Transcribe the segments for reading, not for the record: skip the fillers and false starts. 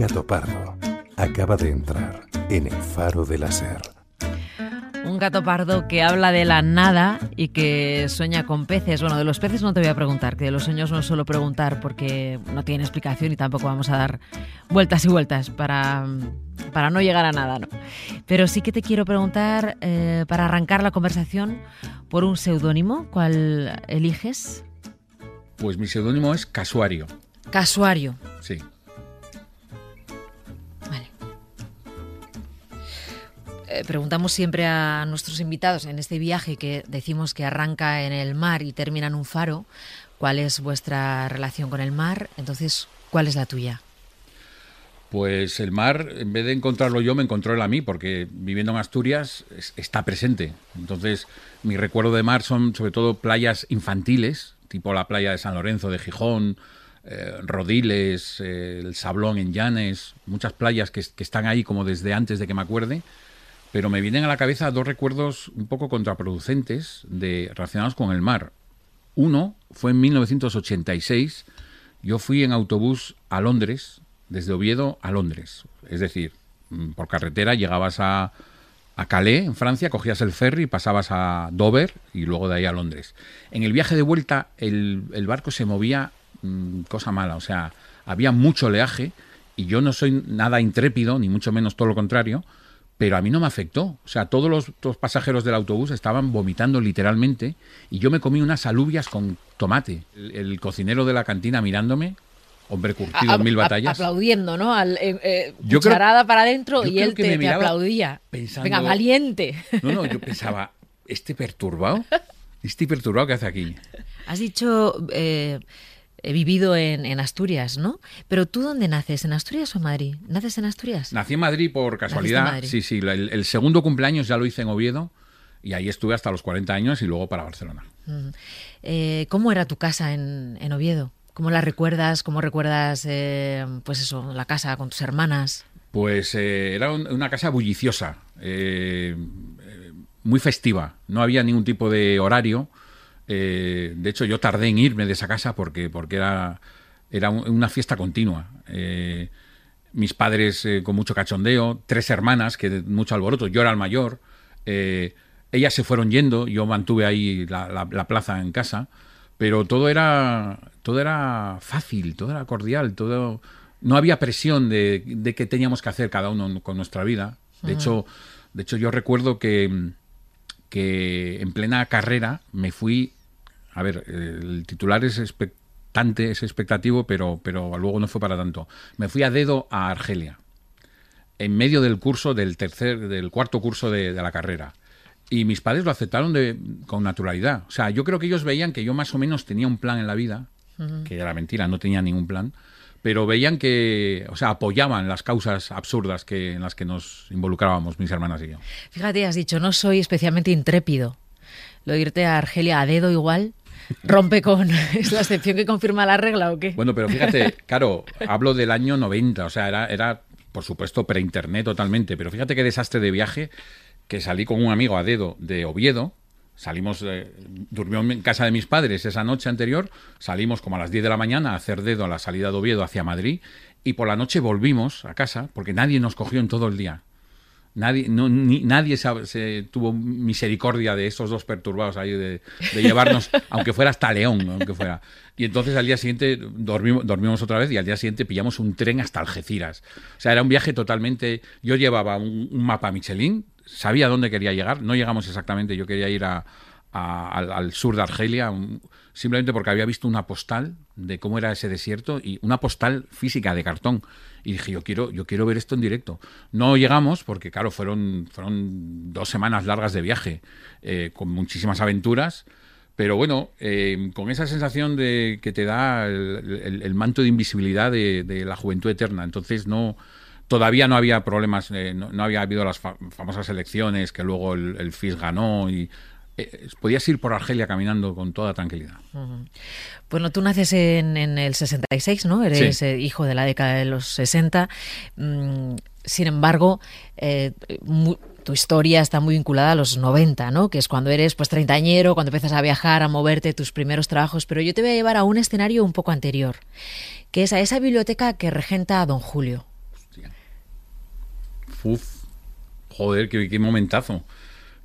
gato pardo acaba de entrar en el faro de la SER. Un gato pardo que habla de la nada y que sueña con peces. Bueno, de los peces no te voy a preguntar, que de los sueños no suelo preguntar porque no tiene explicación y tampoco vamos a dar vueltas y vueltas para no llegar a nada, ¿no? Pero sí que te quiero preguntar, para arrancar la conversación, por un seudónimo. ¿Cuál eliges? Pues mi seudónimo es Casuario. Casuario. Sí. Vale. Preguntamos siempre a nuestros invitados en este viaje que decimos que arranca en el mar y termina en un faro, ¿cuál es vuestra relación con el mar? Entonces, ¿cuál es la tuya? Pues el mar, en vez de encontrarlo yo, me encontró él a mí, porque viviendo en Asturias está presente. Entonces, mi recuerdo de mar son sobre todo playas infantiles, tipo la playa de San Lorenzo de Gijón, Rodiles, el Sablón en Llanes, muchas playas que están ahí como desde antes de que me acuerde. Pero me vienen a la cabeza dos recuerdos un poco contraproducentes relacionados con el mar. Uno fue en 1986. Yo fui en autobús a Londres, desde Oviedo a Londres. Es decir, por carretera llegabas a Calais, en Francia, cogías el ferry, pasabas a Dover y luego de ahí a Londres. En el viaje de vuelta el barco se movía cosa mala, o sea, había mucho oleaje y yo no soy nada intrépido, ni mucho menos todo lo contrario, pero a mí no me afectó. O sea, todos los pasajeros del autobús estaban vomitando literalmente y yo me comí unas alubias con tomate. El cocinero de la cantina mirándome, hombre curtido en 1000 batallas. Aplaudiendo, ¿no? Cucharada para adentro y él te aplaudía. Pensando, venga, valiente. No, yo pensaba, ¿este perturbado qué hace aquí? Has dicho... He vivido en Asturias, ¿no? Pero ¿tú dónde naces? ¿En Asturias o en Madrid? ¿Naces en Asturias? Nací en Madrid por casualidad. Sí. El segundo cumpleaños ya lo hice en Oviedo y ahí estuve hasta los 40 años y luego para Barcelona. ¿Cómo era tu casa en Oviedo? ¿Cómo la recuerdas? ¿Cómo recuerdas, pues eso, la casa con tus hermanas? Pues era una casa bulliciosa, muy festiva. No había ningún tipo de horario. De hecho, yo tardé en irme de esa casa porque era una fiesta continua. Mis padres con mucho cachondeo, 3 hermanas, que mucho alboroto, yo era el mayor. Ellas se fueron yendo, yo mantuve ahí la plaza en casa, pero todo era fácil, todo era cordial, no había presión de qué teníamos que hacer cada uno con nuestra vida. De hecho, yo recuerdo que en plena carrera me fui. A ver, el titular es expectante, es expectativo, pero luego no fue para tanto. Me fui a dedo a Argelia, en medio del curso del cuarto curso de la carrera. Y mis padres lo aceptaron con naturalidad. O sea, yo creo que ellos veían que yo más o menos tenía un plan en la vida, que era mentira, no tenía ningún plan, pero veían que, o sea, apoyaban las causas absurdas en las que nos involucrábamos mis hermanas y yo. Fíjate, has dicho, no soy especialmente intrépido. Lo de irte a Argelia a dedo igual... ¿Rompe con... ¿Es la excepción que confirma la regla o qué? Bueno, pero fíjate, claro, hablo del año 90, o sea, era por supuesto, pre-internet totalmente, pero fíjate qué desastre de viaje, que salí con un amigo a dedo de Oviedo, salimos, durmió en casa de mis padres esa noche anterior, salimos como a las 10 de la mañana a hacer dedo a la salida de Oviedo hacia Madrid, y por la noche volvimos a casa, porque nadie nos cogió en todo el día. Nadie se tuvo misericordia de esos dos perturbados ahí de llevarnos, aunque fuera hasta León, aunque fuera. Y entonces al día siguiente dormimos otra vez y al día siguiente pillamos un tren hasta Algeciras. O sea, era un viaje totalmente... Yo llevaba un mapa Michelin, sabía dónde quería llegar, no llegamos exactamente, yo quería ir al sur de Argelia, simplemente porque había visto una postal de cómo era ese desierto y una postal física de cartón. Y dije, yo quiero ver esto en directo. No llegamos porque, claro, fueron 2 semanas largas de viaje, con muchísimas aventuras, pero bueno, con esa sensación de que te da el manto de invisibilidad de la juventud eterna. Entonces todavía no había problemas, no había habido las famosas elecciones que luego el FIS ganó y... podías ir por Argelia caminando con toda tranquilidad. Bueno, tú naces en el 66, ¿no? Eres sí. Hijo de la década de los 60. Sin embargo, tu historia está muy vinculada a los 90, ¿no? Que es cuando eres pues treintañero, cuando empiezas a viajar, a moverte, tus primeros trabajos. Pero yo te voy a llevar a un escenario un poco anterior, que es a esa biblioteca que regenta don Julio. Uf, joder, qué momentazo,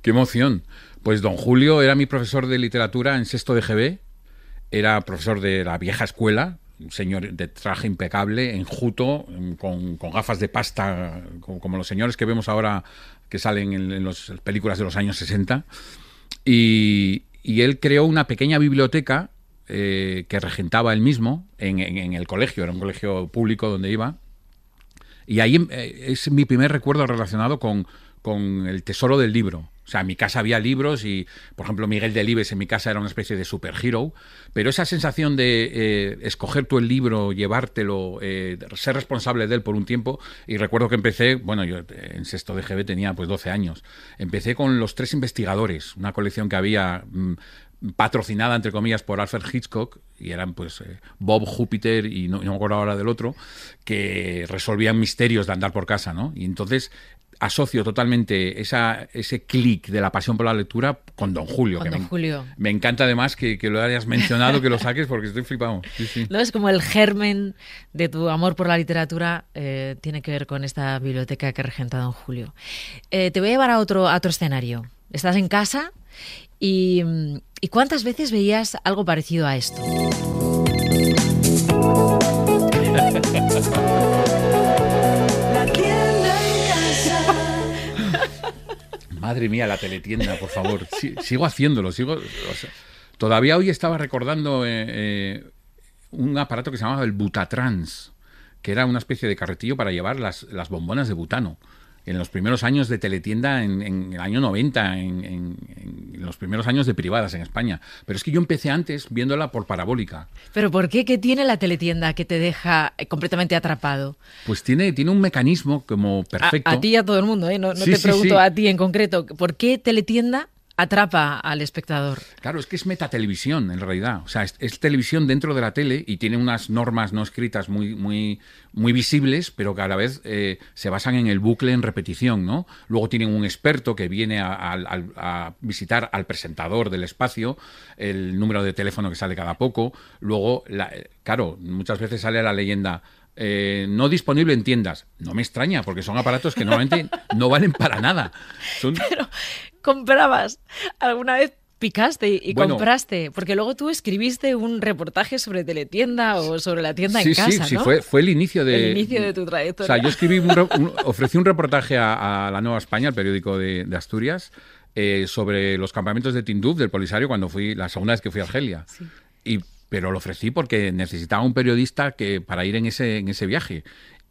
qué emoción. Pues don Julio era mi profesor de literatura en sexto de GB, era profesor de la vieja escuela, un señor de traje impecable, enjuto, con gafas de pasta, como los señores que vemos ahora que salen en las películas de los años 60. Y él creó una pequeña biblioteca que regentaba él mismo en el colegio, era un colegio público donde iba. Y ahí es mi primer recuerdo relacionado con el tesoro del libro. O sea, en mi casa había libros y, por ejemplo, Miguel Delibes en mi casa era una especie de superhero, pero esa sensación de escoger tú el libro, llevártelo, ser responsable de él por un tiempo, y recuerdo que empecé, bueno, yo en sexto de GB tenía pues 12 años, empecé con Los Tres Investigadores, una colección que había patrocinada, entre comillas, por Alfred Hitchcock, y eran pues Bob, Júpiter y no me acuerdo ahora del otro, que resolvían misterios de andar por casa, ¿no? Y entonces asocio totalmente ese clic de la pasión por la lectura con don Julio. Con don Julio. Me encanta además que lo hayas mencionado, que lo saques, porque estoy flipado. Sí, sí. ¿No? Es como el germen de tu amor por la literatura tiene que ver con esta biblioteca que regenta don Julio. Te voy a llevar a otro escenario. Estás en casa y ¿cuántas veces veías algo parecido a esto? Madre mía, la teletienda, por favor. Sigo haciéndolo. O sea, todavía hoy estaba recordando un aparato que se llamaba el Butatrans, que era una especie de carretillo para llevar las bombonas de butano. En los primeros años de teletienda, en el año 90, en los primeros años de privadas en España. Pero es que yo empecé antes viéndola por parabólica. ¿Pero por qué? ¿Qué tiene la teletienda que te deja completamente atrapado? Pues tiene un mecanismo como perfecto. A ti y a todo el mundo, ¿eh? No Sí, te sí, pregunto sí. a ti en concreto. ¿Por qué teletienda atrapa al espectador? Claro, es que es metatelevisión, en realidad. O sea, es televisión dentro de la tele y tiene unas normas no escritas muy visibles, pero que a la vez se basan en el bucle en repetición, ¿no? Luego tienen un experto que viene a visitar al presentador del espacio, el número de teléfono que sale cada poco. Luego, claro, muchas veces sale la leyenda: no disponible en tiendas. No me extraña, porque son aparatos que normalmente no valen para nada. Pero comprabas, alguna vez picaste y Bueno, compraste, porque luego tú escribiste un reportaje sobre teletienda o sobre la tienda en casa, sí, ¿no? fue el inicio de... El inicio de tu trayectoria. O sea, yo escribí ofrecí un reportaje a La Nueva España, el periódico de Asturias, sobre los campamentos de Tinduf, del Polisario, cuando fui, la segunda vez que fui a Argelia. Sí. Pero lo ofrecí porque necesitaba un periodista para ir en ese viaje.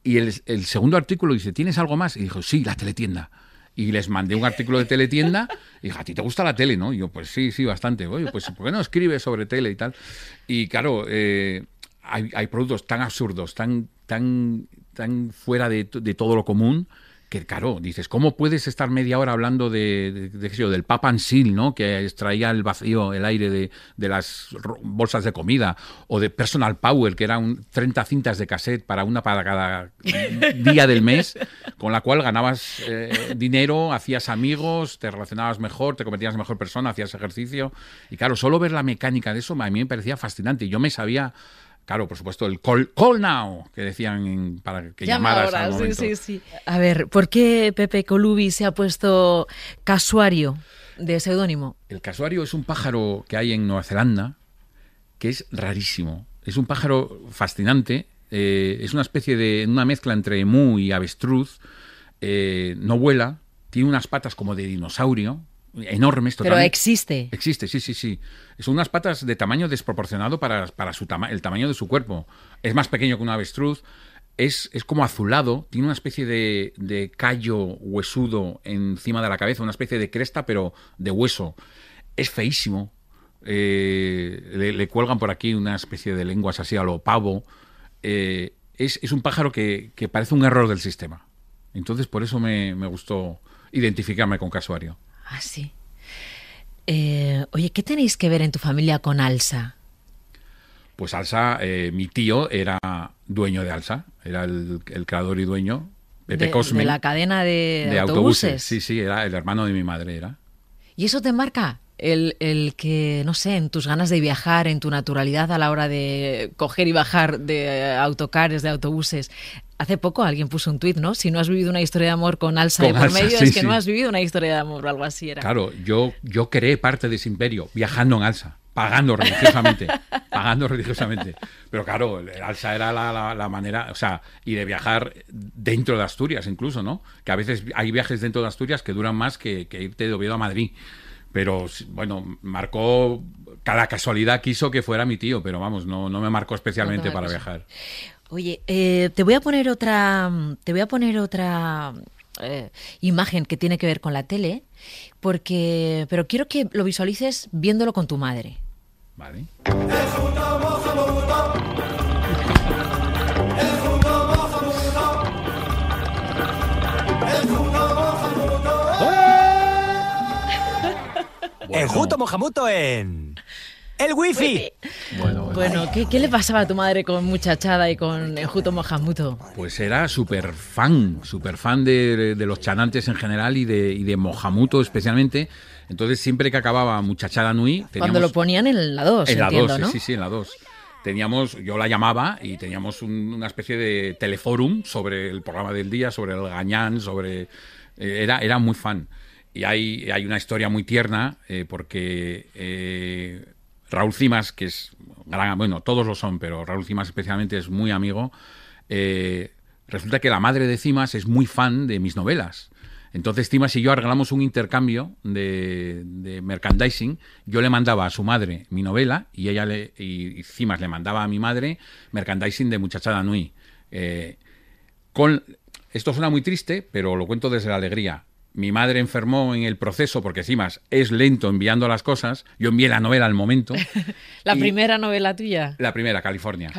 Y el segundo artículo dice: ¿tienes algo más? Y dijo: sí, la teletienda. Y les mandé un artículo de teletienda y dije: ¿a ti te gusta la tele, no? Y yo: pues sí, bastante. Oye, pues ¿por qué no escribes sobre tele y tal? Y claro, hay productos tan absurdos, tan fuera de todo lo común, que claro, dices, ¿cómo puedes estar media hora hablando del Papan Seal, ¿no? Que extraía el vacío, el aire de las bolsas de comida, o de Personal Power, que eran 30 cintas de cassette para cada día del mes, con la cual ganabas dinero, hacías amigos, te relacionabas mejor, te convertías en mejor persona, hacías ejercicio. Y claro, solo ver la mecánica de eso a mí me parecía fascinante. Yo me sabía... Claro, por supuesto, el call now, que decían para que llamaras al momento. Sí. A ver, ¿por qué Pepe Colubi se ha puesto casuario de seudónimo? El casuario es un pájaro que hay en Nueva Zelanda, que es rarísimo. Es un pájaro fascinante, es una especie de una mezcla entre emú y avestruz, no vuela, tiene unas patas como de dinosaurio, enormes totalmente. Pero existe. Existe, sí. Son unas patas de tamaño desproporcionado para el tamaño de su cuerpo. Es más pequeño que un avestruz, es como azulado, tiene una especie de callo huesudo encima de la cabeza, una especie de cresta, pero de hueso. Es feísimo. Le cuelgan por aquí una especie de lenguas así a lo pavo. Es un pájaro que parece un error del sistema. Entonces, por eso me gustó identificarme con casuario. Ah, sí. Oye, ¿qué tenéis que ver en tu familia con Alsa? Pues Alsa, mi tío era dueño de Alsa, era el creador y dueño, Pepe Cosme. De la cadena de autobuses. Sí, era el hermano de mi madre, era. ¿Y eso te marca? El que, no sé, en tus ganas de viajar, en tu naturalidad a la hora de coger y bajar de autocares, de autobuses, hace poco alguien puso un tuit, ¿no? Si no has vivido una historia de amor con Alsa de por medio, es que no has vivido una historia de amor o algo así era. Claro, yo creé parte de ese imperio viajando en Alsa, pagando religiosamente. Pero claro, el Alsa era la manera, o sea, y de viajar dentro de Asturias incluso, ¿no? Que a veces hay viajes dentro de Asturias que duran más que irte de Oviedo a Madrid. Pero bueno, marcó, cada casualidad quiso que fuera mi tío, pero vamos, no me marcó especialmente para viajar. Oye, te voy a poner otra imagen que tiene que ver con la tele, pero quiero que lo visualices viéndolo con tu madre. Vale. Enjuto mojamuto en el wifi. Bueno, ¿qué le pasaba a tu madre con Muchachada y con Enjuto mojamuto? Pues era súper fan de los chanantes en general y de mojamuto especialmente. Entonces siempre que acababa Muchachada Nui... Cuando lo ponían en la 2, entiendo, la 2, ¿no? Sí, en la 2. Yo la llamaba y teníamos una especie de teleforum sobre el programa del día, sobre el gañán, era muy fan. Y hay una historia muy tierna porque Raúl Cimas, que es gran, bueno, todos lo son, pero Raúl Cimas especialmente es muy amigo, resulta que la madre de Cimas es muy fan de mis novelas. Entonces Cimas y yo arreglamos un intercambio de merchandising. Yo le mandaba a su madre mi novela y Cimas le mandaba a mi madre merchandising de Muchachada Nui. Esto suena muy triste, pero lo cuento desde la alegría. Mi madre enfermó en el proceso porque Cimas es lento enviando las cosas. Yo envié la novela al momento. ¿La primera novela tuya? La primera, California.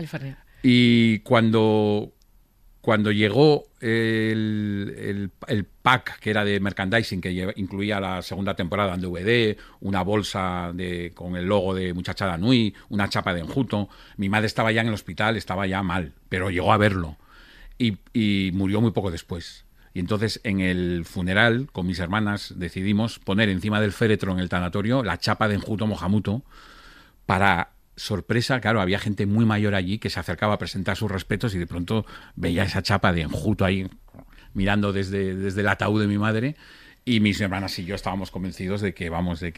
Y cuando llegó el pack que era de merchandising, que incluía la segunda temporada en DVD, una bolsa con el logo de Muchachada Nui, una chapa de enjuto, mi madre estaba ya en el hospital, estaba ya mal, pero llegó a verlo y murió muy poco después. Y entonces en el funeral con mis hermanas decidimos poner encima del féretro en el tanatorio la chapa de enjuto mojamuto para... sorpresa, claro, había gente muy mayor allí que se acercaba a presentar sus respetos y de pronto veía esa chapa de enjuto ahí mirando desde el ataúd de mi madre y mis hermanas y yo estábamos convencidos de que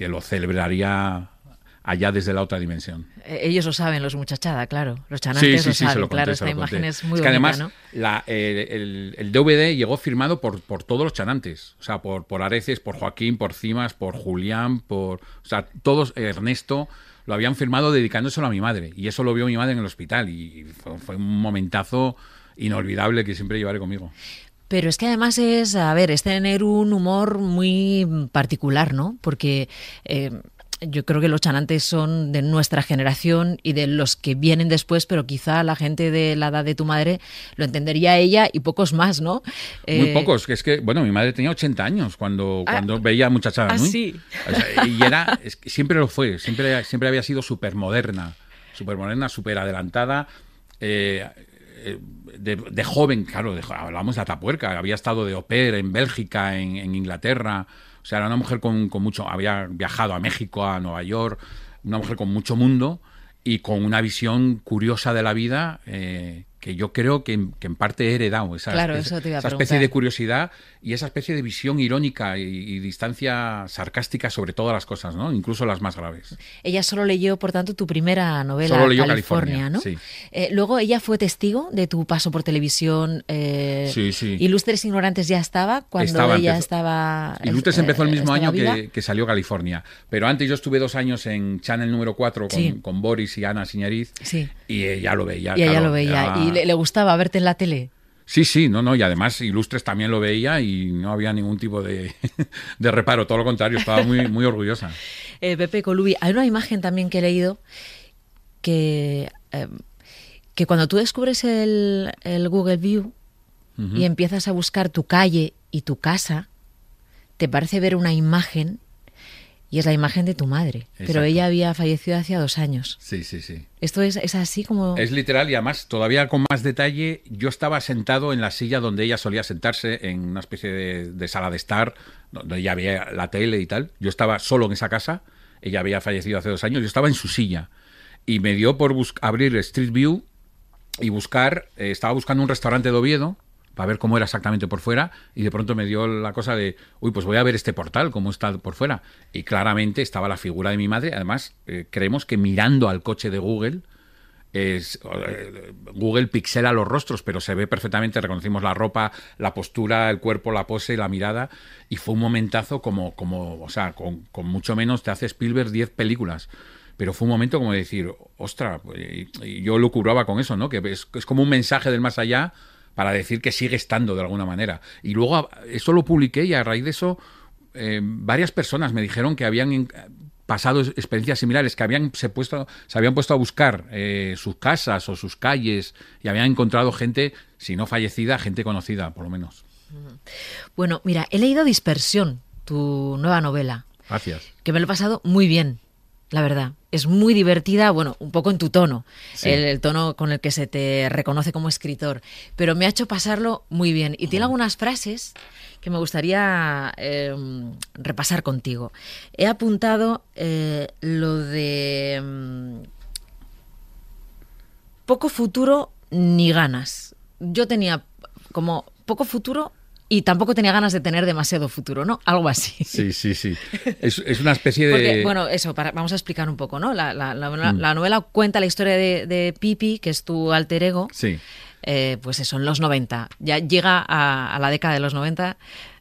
lo celebraría allá desde la otra dimensión. Ellos lo saben, los Muchachada, claro. Los chanantes lo saben, claro. Esta imagen es muy bonita, además, ¿no? El DVD llegó firmado por todos los chanantes. O sea, por Areces, por Joaquín, por Cimas, por Julián, o sea, todos, Ernesto, lo habían firmado dedicándoselo a mi madre. Y eso lo vio mi madre en el hospital. Y fue un momentazo inolvidable que siempre llevaré conmigo. Pero es que además es tener un humor muy particular, ¿no? Porque... yo creo que los chanantes son de nuestra generación y de los que vienen después, pero quizá la gente de la edad de tu madre lo entendería ella y pocos más, ¿no? Muy pocos, que es que, bueno, mi madre tenía 80 años cuando veía Muchachada Nui. Sí. O sea, y siempre lo fue, siempre había sido súper moderna, súper adelantada. De joven, claro, hablamos de Atapuerca, había estado de au pair en Bélgica, en Inglaterra. O sea, era una mujer con mucho... Había viajado a México, a Nueva York, una mujer con mucho mundo y con una visión curiosa de la vida que yo creo que en parte he heredado. Esa especie de curiosidad y esa especie de visión irónica y distancia sarcástica sobre todas las cosas, ¿no? Incluso las más graves. Ella solo leyó, por tanto, tu primera novela, California, ¿no? Sí. Luego ella fue testigo de tu paso por televisión. Sí. Ilustres Ignorantes ya estaba cuando ella estaba... Ilustres empezó el mismo año que salió California. Pero antes yo estuve 2 años en Channel número 4 con Boris y Ana Siñariz y ella lo veía. Y ella lo veía. ¿Y le gustaba verte en la tele? Sí, no, y además Ilustres también lo veía y no había ningún tipo de reparo, todo lo contrario, estaba muy, muy orgullosa. Pepe Colubi, hay una imagen también que he leído que cuando tú descubres el Google View y empiezas a buscar tu calle y tu casa, te parece ver una imagen y es la imagen de tu madre. Exacto. Pero ella había fallecido hacía 2 años. Sí. ¿Esto es así como...? Es literal y además, todavía con más detalle, yo estaba sentado en la silla donde ella solía sentarse, en una especie de sala de estar, donde ella veía la tele y tal. Yo estaba solo en esa casa, ella había fallecido hace 2 años, yo estaba en su silla. Y me dio por abrir Street View y buscar, estaba buscando un restaurante de Oviedo para ver cómo era exactamente por fuera, y de pronto me dio la cosa de, uy, pues voy a ver este portal, cómo está por fuera. Y claramente estaba la figura de mi madre. Además, creemos que mirando al coche de Google, Google pixela los rostros, pero se ve perfectamente, reconocimos la ropa, la postura, el cuerpo, la pose, la mirada, y fue un momentazo o sea, con mucho menos te hace Spielberg 10 películas. Pero fue un momento como de decir, ostras, y yo lo curaba con eso, ¿no? Que es como un mensaje del más allá, para decir que sigue estando de alguna manera. Y luego eso lo publiqué, y a raíz de eso varias personas me dijeron que habían pasado experiencias similares, que se habían puesto a buscar sus casas o sus calles, y habían encontrado gente, si no fallecida, gente conocida, por lo menos. Bueno, mira, he leído Dispersión, tu nueva novela. Gracias. Que me lo he pasado muy bien, la verdad. Es muy divertida, bueno, un poco en tu tono, sí. El tono con el que se te reconoce como escritor, pero me ha hecho pasarlo muy bien. Y tiene algunas frases que me gustaría repasar contigo. He apuntado lo de poco futuro ni ganas. Yo tenía como poco futuro y tampoco tenía ganas de tener demasiado futuro, ¿no? Algo así. Sí. Es una especie de... Porque, bueno, eso, vamos a explicar un poco, ¿no? La novela cuenta la historia de Pipi, que es tu alter ego. Sí. Pues eso, en los 90. Ya llega a la década de los 90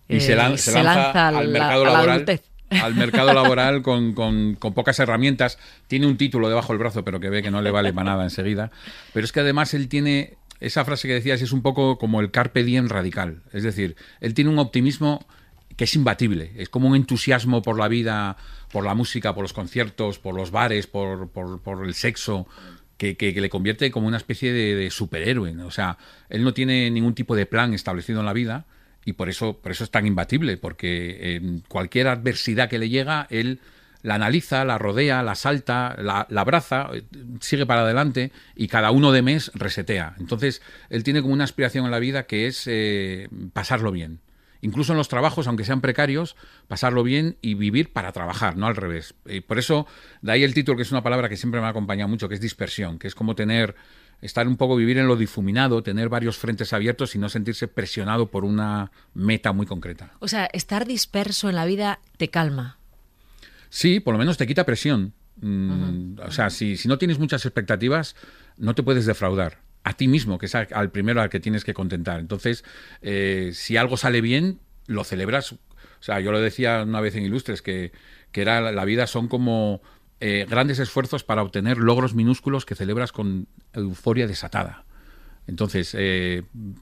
y se lanza al mercado laboral. Al mercado laboral con pocas herramientas. Tiene un título debajo del brazo, pero que ve que no le vale para nada enseguida. Pero es que además él tiene... Esa frase que decías es un poco como el carpe diem radical. Es decir, él tiene un optimismo que es imbatible. Es como un entusiasmo por la vida, por la música, por los conciertos, por los bares, por el sexo, que le convierte como una especie de superhéroe, ¿no? O sea, él no tiene ningún tipo de plan establecido en la vida, y por eso es tan imbatible, porque cualquier adversidad que le llega, él la analiza, la rodea, la salta, la abraza, sigue para adelante, y cada 1 de mes resetea. Entonces, él tiene como una aspiración en la vida que es pasarlo bien. Incluso en los trabajos, aunque sean precarios, pasarlo bien y vivir para trabajar, no al revés. Por eso, de ahí el título, que es una palabra que siempre me ha acompañado mucho, que es dispersión, que es como estar un poco, vivir en lo difuminado, tener varios frentes abiertos y no sentirse presionado por una meta muy concreta. O sea, estar disperso en la vida te calma. Sí, por lo menos te quita presión. O sea, si no tienes muchas expectativas, no te puedes defraudar a ti mismo, que es al primero al que tienes que contentar. Entonces, si algo sale bien, lo celebras. O sea, yo lo decía una vez en Ilustres, que era la vida son como grandes esfuerzos para obtener logros minúsculos que celebras con euforia desatada. Entonces,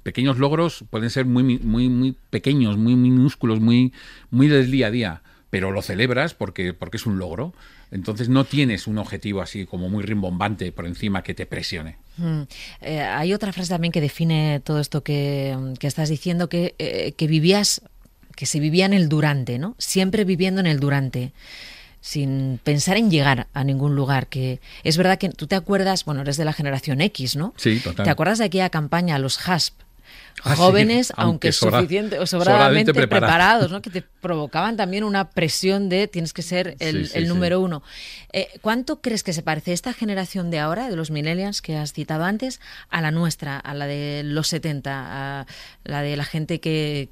pequeños logros pueden ser muy pequeños, muy minúsculos, muy del día a día, pero lo celebras porque es un logro. Entonces no tienes un objetivo así como muy rimbombante por encima que te presione. Hay otra frase también que define todo esto que estás diciendo, que se vivía en el durante, ¿no? Siempre viviendo en el durante, sin pensar en llegar a ningún lugar. Que es verdad que tú te acuerdas, bueno, eres de la generación X, ¿no? Sí, total. ¿Te acuerdas de aquella campaña, los HASP? Jóvenes, sí, aunque suficiente o sobradamente preparados, ¿no? Que te provocaban también una presión de tienes que ser el número uno. ¿Cuánto crees que se parece esta generación de ahora, de los millennials que has citado antes, a la nuestra, a la de los 70, a la de la gente que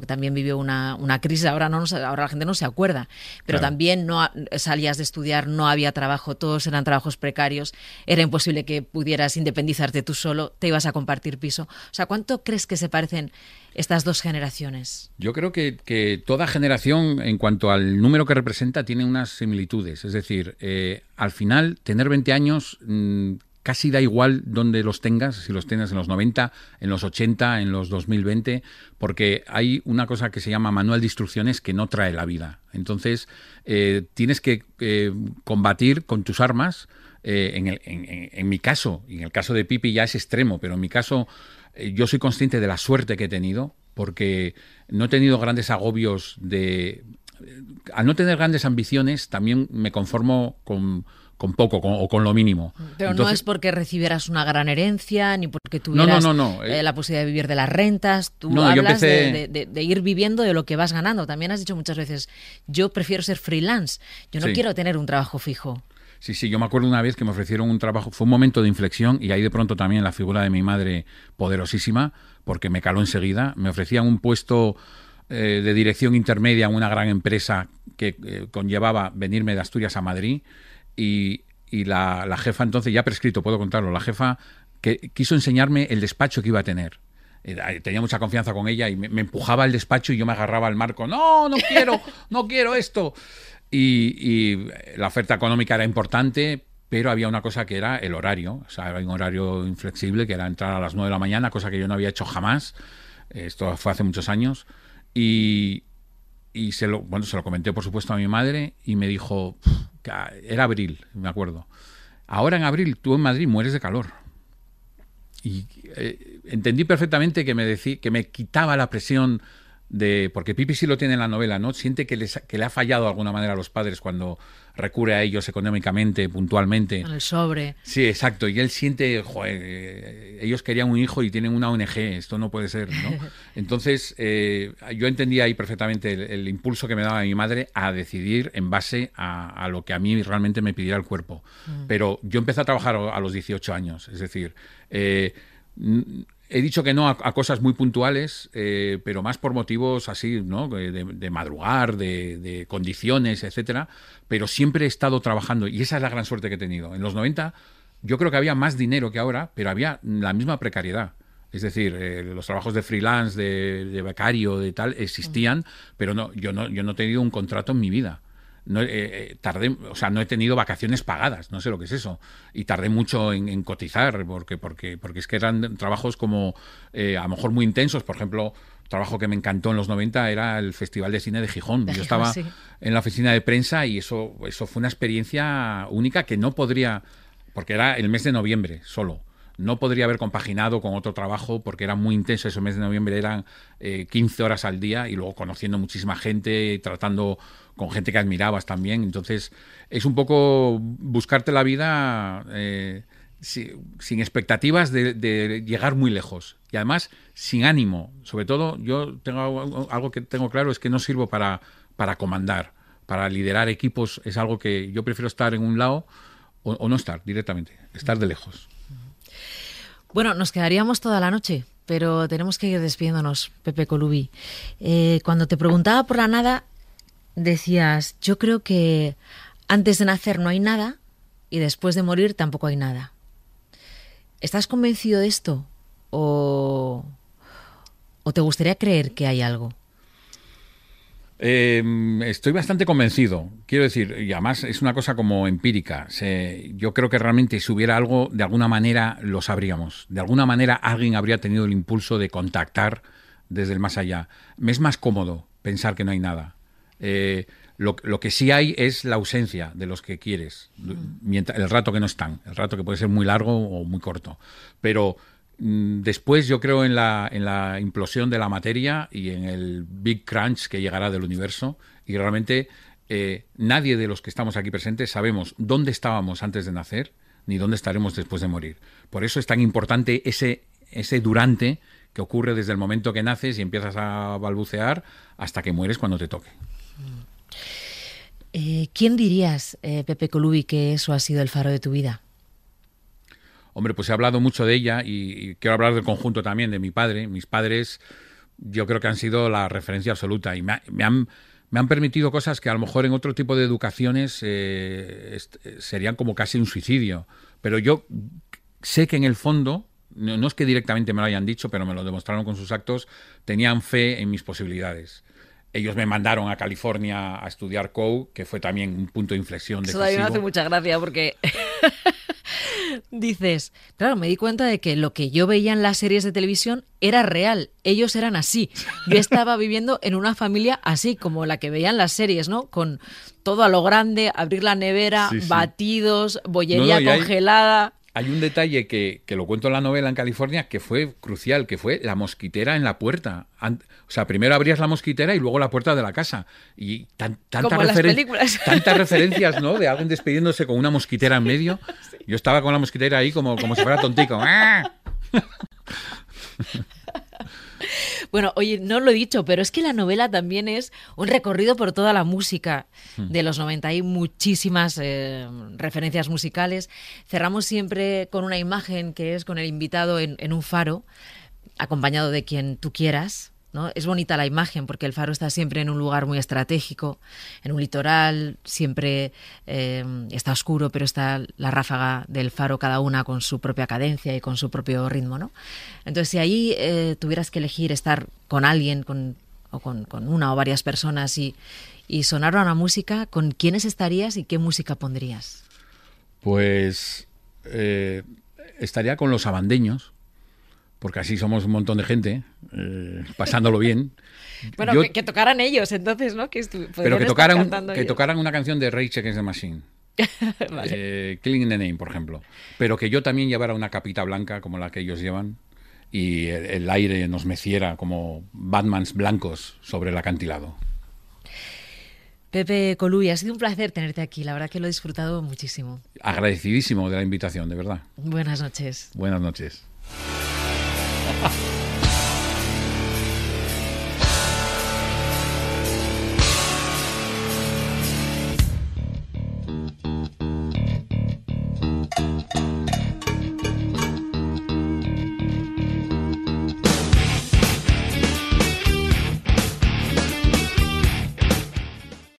también vivió una crisis? Ahora la gente no se acuerda, pero claro, también no salías de estudiar, no había trabajo, todos eran trabajos precarios, era imposible que pudieras independizarte tú solo, te ibas a compartir piso. O sea, ¿cuánto crees que se parecen estas dos generaciones? Yo creo que toda generación, en cuanto al número que representa, tiene unas similitudes. Es decir, al final, tener 20 años casi da igual dónde los tengas, si los tienes en los 90, en los 80, en los 2020, porque hay una cosa que se llama manual de instrucciones que no trae la vida. Entonces, tienes que combatir con tus armas. En mi caso, y en el caso de Pipi ya es extremo, pero en mi caso yo soy consciente de la suerte que he tenido, porque no he tenido grandes agobios al no tener grandes ambiciones, también me conformo con poco o con lo mínimo. Pero entonces, no es porque recibieras una gran herencia, ni porque tuvieras la posibilidad de vivir de las rentas. Tú hablas de ir viviendo de lo que vas ganando. También has dicho muchas veces, yo prefiero ser freelance, yo no quiero tener un trabajo fijo. Sí, yo me acuerdo una vez que me ofrecieron un trabajo, fue un momento de inflexión y ahí de pronto también la figura de mi madre poderosísima, porque me caló enseguida. Me ofrecían un puesto de dirección intermedia en una gran empresa que conllevaba venirme de Asturias a Madrid y la jefa entonces, ya prescrito, puedo contarlo, la jefa que quiso enseñarme el despacho que iba a tener. Tenía mucha confianza con ella y me empujaba al despacho y yo me agarraba al marco. No quiero esto. Y la oferta económica era importante, pero había una cosa que era el horario. O sea, había un horario inflexible que era entrar a las 9 de la mañana, cosa que yo no había hecho jamás. Esto fue hace muchos años. Y se lo comenté, por supuesto, a mi madre y me dijo, era abril, me acuerdo. Ahora en abril tú en Madrid mueres de calor. Y entendí perfectamente que me quitaba la presión porque Pipi sí lo tiene en la novela, ¿no? Siente que le ha fallado de alguna manera a los padres cuando recurre a ellos económicamente, puntualmente. En el sobre. Sí, exacto. Y él siente, joder, ellos querían un hijo y tienen una ONG, esto no puede ser, ¿no? Entonces, yo entendía ahí perfectamente el impulso que me daba mi madre a decidir en base a lo que a mí realmente me pidiera el cuerpo. Pero yo empecé a trabajar a los 18 años, es decir... he dicho que no a cosas muy puntuales, pero más por motivos así, ¿no? De madrugar, de condiciones, etcétera. Pero siempre he estado trabajando y esa es la gran suerte que he tenido. En los 90 yo creo que había más dinero que ahora, pero había la misma precariedad. Es decir, los trabajos de freelance, de becario, de tal, existían, pero yo no he tenido un contrato en mi vida. No he tenido vacaciones pagadas, no sé lo que es eso, y tardé mucho en cotizar porque es que eran trabajos como a lo mejor muy intensos. Por ejemplo, trabajo que me encantó en los 90 era el Festival de Cine de Gijón. Yo estaba en la oficina de prensa y eso fue una experiencia única que no podría, porque era el mes de noviembre solo. No podría haber compaginado con otro trabajo porque era muy intenso. Ese mes de noviembre eran 15 horas al día y luego conociendo muchísima gente, tratando con gente que admirabas también. Entonces, es un poco buscarte la vida sin expectativas de llegar muy lejos. Y además, sin ánimo. Sobre todo, yo tengo algo que tengo claro, es que no sirvo para comandar, para liderar equipos. Es algo que yo prefiero estar en un lado o no estar directamente, estar de lejos. Bueno, nos quedaríamos toda la noche, pero tenemos que ir despidiéndonos, Pepe Colubi. Cuando te preguntaba por la nada, decías, yo creo que antes de nacer no hay nada y después de morir tampoco hay nada. ¿Estás convencido de esto o te gustaría creer que hay algo? Estoy bastante convencido, quiero decir, y además es una cosa como empírica. Yo creo que realmente si hubiera algo, de alguna manera lo sabríamos. De alguna manera alguien habría tenido el impulso de contactar desde el más allá. Me es más cómodo pensar que no hay nada. Lo que sí hay es la ausencia de los que quieres, el rato que no están, el rato que puede ser muy largo o muy corto. Pero después yo creo en la implosión de la materia y en el Big Crunch que llegará del universo, y realmente nadie de los que estamos aquí presentes sabemos dónde estábamos antes de nacer ni dónde estaremos después de morir. Por eso es tan importante ese durante que ocurre desde el momento que naces y empiezas a balbucear hasta que mueres cuando te toque. ¿Quién dirías, Pepe Colubi, que eso ha sido el faro de tu vida? Hombre, pues he hablado mucho de ella y quiero hablar del conjunto también, de mi padre. Mis padres yo creo que han sido la referencia absoluta y me han permitido cosas que a lo mejor en otro tipo de educaciones serían como casi un suicidio. Pero yo sé que en el fondo, no es que directamente me lo hayan dicho, pero me lo demostraron con sus actos, tenían fe en mis posibilidades. Ellos me mandaron a California a estudiar COU, que fue también un punto de inflexión decisivo. Eso también me hace mucha gracia porque dices, claro, me di cuenta de que lo que yo veía en las series de televisión era real. Ellos eran así. Yo estaba viviendo en una familia así, como la que veía en las series, ¿no? Con todo a lo grande, abrir la nevera, sí. Batidos, bollería congelada. Hay un detalle que lo cuento en la novela en California que fue crucial, que fue la mosquitera en la puerta. O sea, primero abrías la mosquitera y luego la puerta de la casa. Y tantas referencias, ¿no? De alguien despidiéndose con una mosquitera en medio. Sí. Yo estaba con la mosquitera ahí como si fuera tontico. Bueno, oye, no lo he dicho, pero es que la novela también es un recorrido por toda la música de los 90. Hay muchísimas referencias musicales. Cerramos siempre con una imagen que es con el invitado en un faro, acompañado de quien tú quieras, ¿no? Es bonita la imagen porque el faro está siempre en un lugar muy estratégico, en un litoral, siempre está oscuro, pero está la ráfaga del faro, cada una con su propia cadencia y con su propio ritmo, ¿no? Entonces, si ahí tuvieras que elegir estar con alguien, con una o varias personas y sonar una música, ¿con quiénes estarías y qué música pondrías? Pues estaría con los abandeños, porque así somos un montón de gente, pasándolo bien. Bueno, que tocaran ellos, entonces, ¿no? Pero que tocaran una canción de Rage Against the Machine. Vale. Killing the Name, por ejemplo. Pero que yo también llevara una capita blanca, como la que ellos llevan, y el aire nos meciera como Batmans blancos sobre el acantilado. Pepe Coluy, ha sido un placer tenerte aquí. La verdad que lo he disfrutado muchísimo. Agradecidísimo de la invitación, de verdad. Buenas noches. Buenas noches.